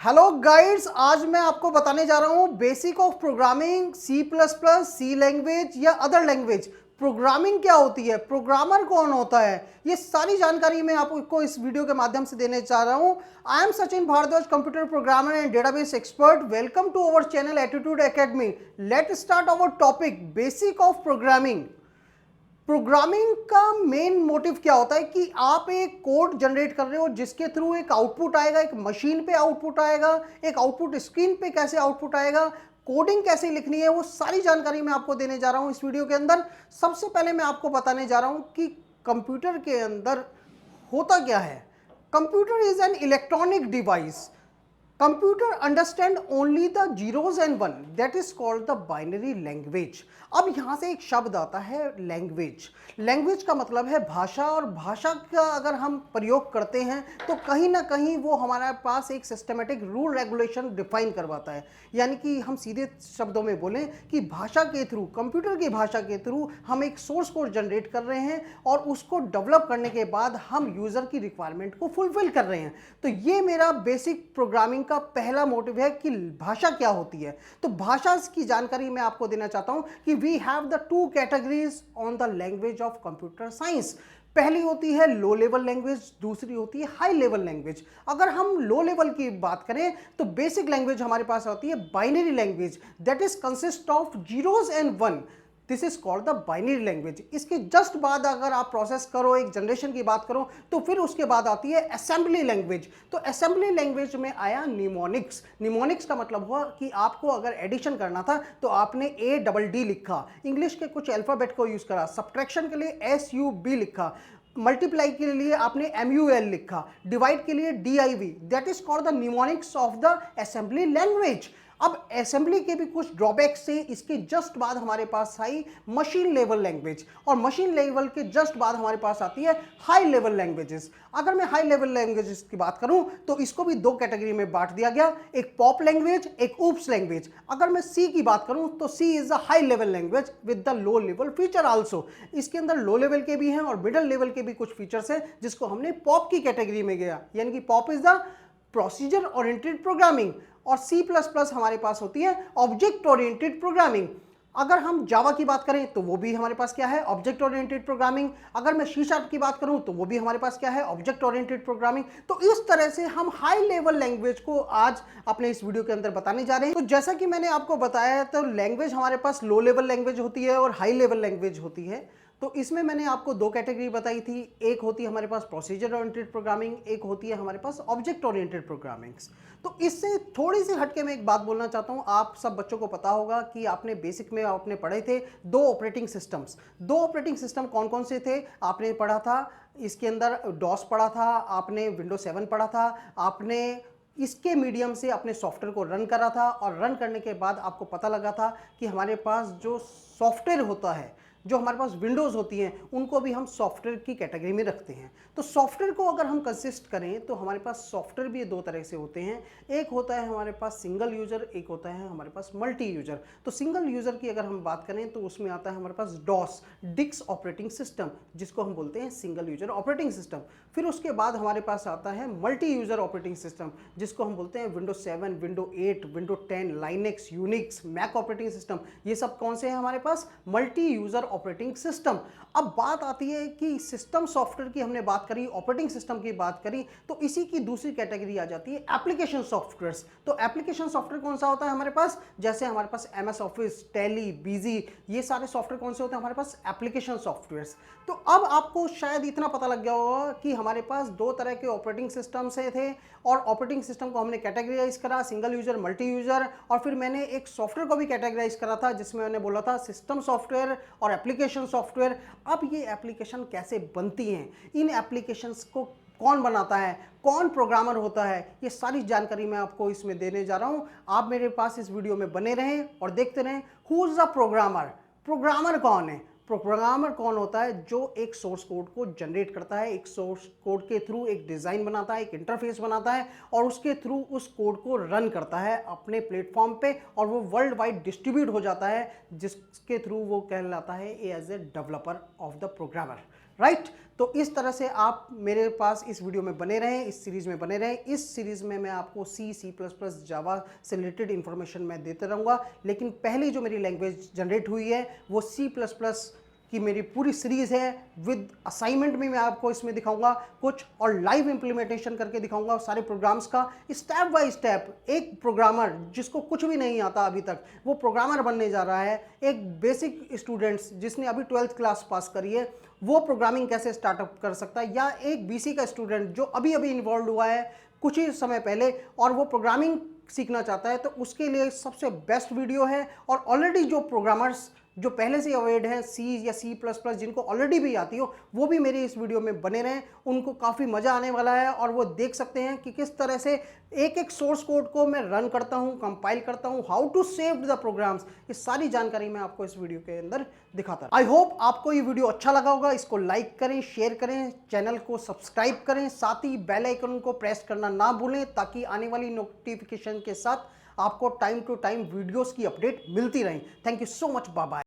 Hello guides, आज मैं आपको बताने जा रहा हूं basic of programming, C plus plus, C language या अदर लैंग्वेज। प्रोग्रामिंग क्या होती है, प्रोग्रामर कौन होता है, ये सारी जानकारी मैं आपको इस वीडियो के माध्यम से देने जा रहा हूं। I am Sachin Bhardwaj, computer programmer and database expert. Welcome to our channel attitude academy. Let start our topic basic of programming. Programming का मेन मोटिव क्या होता है कि आप एक कोड जनरेट कर रहे हो जिसके थ्रू एक आउटपुट आएगा, एक मशीन पे आउटपुट आएगा, एक आउटपुट स्क्रीन पे कैसे आउटपुट आएगा, कोडिंग कैसे लिखनी है, वो सारी जानकारी मैं आपको देने जा रहा हूं इस वीडियो के अंदर। सबसे पहले मैं आपको बताने जा रहा हूं कि कंप्यूटर के अंदर होता क्या है। Computer is an electronic device. Computer understand only the zeros and one, that is called the binary language. अब यहां से एक शब्द आता है लैंग्वेज। लैंग्वेज का मतलब है भाषा, और भाषा का अगर हम प्रयोग करते हैं तो कहीं ना कहीं वो हमारे पास एक सिस्टमेटिक रूल रेगुलेशन डिफाइन करवाता है। यानी कि हम सीधे शब्दों में बोलें कि भाषा के थ्रू, कंप्यूटर की भाषा के थ्रू हम एक सोर्स कोड जनरेट कर रहे हैं और उसको डेवलप करने के बाद हम यूजर की रिक्वायरमेंट को फुलफिल कर रहे हैं। तो ये मेरा बेसिक प्रोग्रामिंग का पहला मोटिव है कि भाषा क्या होती है। तो भाषा की जानकारी मैं आपको देना चाहता हूं कि we have the two categories on the language of computer science. पहली होती है लो लेवल लैंग्वेज, दूसरी होती है हाई लेवल लैंग्वेज। अगर हम लो लेवल की बात करें तो बेसिक लैंग्वेज हमारे पास होती है binary language, that is consist of zeros and one. This is called the binary language. इसके जस्ट बाद अगर आप प्रोसेस करो, एक जनरेशन की बात करो, तो फिर उसके बाद आती है असेंबली लैंग्वेज। तो असेंबली लैंग्वेज में आया निमोनिक्स। निमोनिक्स का मतलब हुआ कि आपको अगर एडिशन करना था तो आपने ADD लिखा, इंग्लिश के कुछ अल्फाबेट को यूज करा, सब्ट्रैक्शन के लिए SUB लिखा, मल्टीप्लाई के लिए आपने MUL लिखा, डिवाइड के लिए DIV। That is called the mnemonics of the assembly language. अब असेंबली के भी कुछ ड्रॉबैक्स से इसके जस्ट बाद हमारे पास आई मशीन लेवल लैंग्वेज, और मशीन लेवल के जस्ट बाद हमारे पास आती है हाई लेवल लैंग्वेजेस। अगर मैं हाई लेवल लैंग्वेजेस की बात करूं तो इसको भी दो कैटेगरी में बांट दिया गया, एक पॉप लैंग्वेज, एक ऊप्स लैंग्वेज। अगर मैं सी की बात करूं तो C is a high level language with the low level feature also. इसके अंदर लो लेवल के भी हैं और मिडिल लेवल के भी कुछ फीचर्स हैं, जिसको हमने पॉप की कैटेगरी में गया, यानी कि pop is the procedure oriented programming. और C++ हमारे पास होती है ऑब्जेक्ट ओरिएंटेड प्रोग्रामिंग। अगर हम जावा की बात करें तो वो भी हमारे पास क्या है, ऑब्जेक्ट ओरिएंटेड प्रोग्रामिंग। अगर मैं C# की बात करूं तो वो भी हमारे पास क्या है, ऑब्जेक्ट ओरिएंटेड प्रोग्रामिंग। तो इस तरह से हम हाई लेवल लैंग्वेज को आज अपने इस वीडियो के अंदर बताने जा रहे हैं। तो जैसा कि मैंने आपको बताया, तो लैंग्वेज हमारे पास लो लेवल लैंग्वेज होती है और हाई लेवल लैंग्वेज होती है। तो इसमें मैंने आपको दो कैटेगरी बताई थी, एक होती है हमारे पास प्रोसीजर ओरिएंटेड प्रोग्रामिंग, एक होती है हमारे पास ऑब्जेक्ट ओरिएंटेड प्रोग्रामिंग। तो इससे थोड़ी सी हटके मैं एक बात बोलना चाहता हूं। आप सब बच्चों को पता होगा कि आपने बेसिक में आपने पढ़े थे दो ऑपरेटिंग सिस्टम्स। दो ऑपरेटिंग सिस्टम कौन कौन से थे आपने पढ़ा था, इसके अंदर डॉस पढ़ा था, आपने विंडोज 7 पढ़ा था, आपने इसके मीडियम से अपने सॉफ्टवेयर को रन करा था, और रन करने के बाद आपको पता लगा था कि हमारे पास जो सॉफ्टवेयर होता है, जो हमारे पास विंडोज़ होती हैं, उनको भी हम सॉफ्टवेयर की कैटेगरी में रखते हैं। तो सॉफ्टवेयर को अगर हम कंसिस्ट करें तो हमारे पास सॉफ्टवेयर भी दो तरह से होते हैं। एक होता है हमारे पास सिंगल यूज़र, एक होता है हमारे पास मल्टी यूज़र। तो सिंगल यूज़र की अगर हम बात करें तो उसमें आता है हमारे पास डॉस, डिक्स ऑपरेटिंग सिस्टम, जिसको हम बोलते हैं सिंगल यूज़र ऑपरेटिंग सिस्टम। फिर उसके बाद हमारे पास आता है मल्टी यूज़र ऑपरेटिंग सिस्टम, जिसको हम बोलते हैं windows 7, window 8, window 10, linux, unix, mac operating system. ये सब कौन से हैं हमारे पास, मल्टी यूज़र ऑपरेटिंग सिस्टम। अब बात आती है कि सिस्टम सॉफ्टवेयर की हमने बात करी, ऑपरेटिंग सिस्टम की बात करी, तो इसी की दूसरी कैटेगरी आ जाती है एप्लीकेशन सॉफ्टवेयर्स। तो एप्लीकेशन सॉफ्टवेयर कौन सा होता है हमारे पास, जैसे हमारे पास MS ऑफिस, टैली, बिजी, ये सारे सॉफ्टवेयर कौन से होते हैं हमारे पास, एप्लीकेशन सॉफ्टवेयर्स। तो अब आपको शायद इतना पता लग गया होगा कि हमारे पास दो तरह के ऑपरेटिंग सिस्टम से थे, और ऑपरेटिंग सिस्टम को हमने कैटेगराइज करा, सिंगल यूजर, मल्टी यूजर, और फिर मैंने एक सॉफ्टवेयर को भी कैटेगराइज करा था जिसमें मैंने बोला था सिस्टम सॉफ्टवेयर और एप्लीकेशन सॉफ्टवेयर। अब ये एप्लीकेशन कैसे बनती हैं, इन एप्लीकेशंस को कौन बनाता है, कौन प्रोग्रामर होता है, ये सारी जानकारी मैं आपको इसमें देने जा रहा हूं। आप मेरे पास इस वीडियो में बने रहें और देखते रहें। Who is the programmer, programmer कौन है। प्रोग्रामर कौन होता है, जो एक सोर्स कोड को जनरेट करता है, एक सोर्स कोड के थ्रू एक डिज़ाइन बनाता है, एक इंटरफेस बनाता है, और उसके थ्रू उस कोड को रन करता है अपने प्लेटफॉर्म पे, और वो वर्ल्ड वाइड डिस्ट्रीब्यूट हो जाता है, जिसके थ्रू वो कहलाता है as a developer of the programmer. Right. तो इस तरह से आप मेरे पास इस वीडियो में बने रहें, इस सीरीज में बने रहें। इस सीरीज में मैं आपको C++, जावा से रिलेटेड इंफॉर्मेशन मैं देते रहूँगा। लेकिन पहली जो मेरी लैंग्वेज जनरेट हुई है वो C++ की मेरी पूरी सीरीज़ है, विद असाइनमेंट भी मैं आपको इसमें दिखाऊंगा कुछ, और लाइव इंप्लीमेंटेशन करके दिखाऊंगा सारे प्रोग्राम्स का स्टेप बाय स्टेप। एक प्रोग्रामर जिसको कुछ भी नहीं आता अभी तक, वो प्रोग्रामर बनने जा रहा है। एक बेसिक स्टूडेंट्स जिसने अभी 12th क्लास पास करी है, वो प्रोग्रामिंग कैसे स्टार्टअप कर सकता है, या एक BC का स्टूडेंट जो अभी अभी इन्वॉल्व हुआ है कुछ ही समय पहले और वो प्रोग्रामिंग सीखना चाहता है, तो उसके लिए सबसे बेस्ट वीडियो है। और ऑलरेडी जो प्रोग्रामर्स जो पहले से अवेयर्ड हैं C या C++, जिनको ऑलरेडी भी आती हो, वो भी मेरे इस वीडियो में बने रहें। उनको काफ़ी मज़ा आने वाला है और वो देख सकते हैं कि किस तरह से एक एक सोर्स कोड को मैं रन करता हूं, कंपाइल करता हूं, how to save the programs. ये सारी जानकारी मैं आपको इस वीडियो के अंदर दिखाता हूं। आई होप आपको ये वीडियो अच्छा लगा होगा। इसको लाइक करें, शेयर करें, चैनल को सब्सक्राइब करें, साथ ही बेल आइकन को प्रेस करना ना भूलें, ताकि आने वाली नोटिफिकेशन के साथ आपको टाइम टू टाइम वीडियोस की अपडेट मिलती रहे। Thank you so much, bye bye.